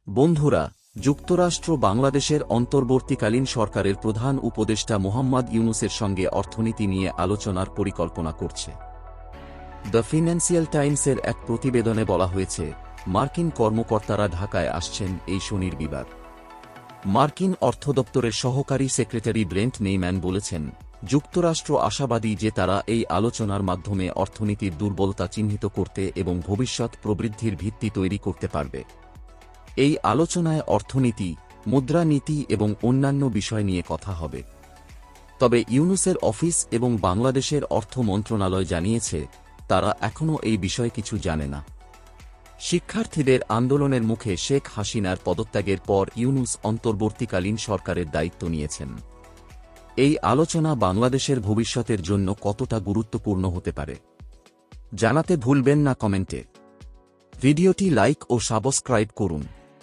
বন্ধুরা, যুক্তরাষ্ট্র বাংলাদেশের অন্তর্বর্তীকালীন সরকারের প্রধান উপদেষ্টা মোহাম্মদ ইউনূসের সঙ্গে অর্থনীতি নিয়ে আলোচনার পরিকল্পনা করছে। দ্য ফিন্যান্সিয়াল টাইমসের এক প্রতিবেদনে বলা হয়েছে, মার্কিন কর্মকর্তারা ঢাকায় আসছেন এই শনিবার। মার্কিন অর্থ দপ্তরের সহকারী সেক্রেটারি ব্রেন্ট নেইম্যান বলেছেন, যুক্তরাষ্ট্র আশাবাদী যে তারা এই আলোচনার মাধ্যমে অর্থনীতির দুর্বলতা চিহ্নিত করতে এবং ভবিষ্যৎ প্রবৃদ্ধির ভিত্তি তৈরি করতে পারবে। এই আলোচনায় অর্থনীতি, মুদ্রানীতি এবং অন্যান্য বিষয় নিয়ে কথা হবে। তবে ইউনূসের অফিস এবং বাংলাদেশের অর্থ মন্ত্রণালয় জানিয়েছে, তারা এখনও এই বিষয়ে কিছু জানে না। শিক্ষার্থীদের আন্দোলনের মুখে শেখ হাসিনার পদত্যাগের পর ইউনূস অন্তর্বর্তীকালীন সরকারের দায়িত্ব নিয়েছেন। এই আলোচনা বাংলাদেশের ভবিষ্যতের জন্য কতটা গুরুত্বপূর্ণ হতে পারে জানাতে ভুলবেন না কমেন্টে। ভিডিওটি লাইক ও সাবস্ক্রাইব করুন।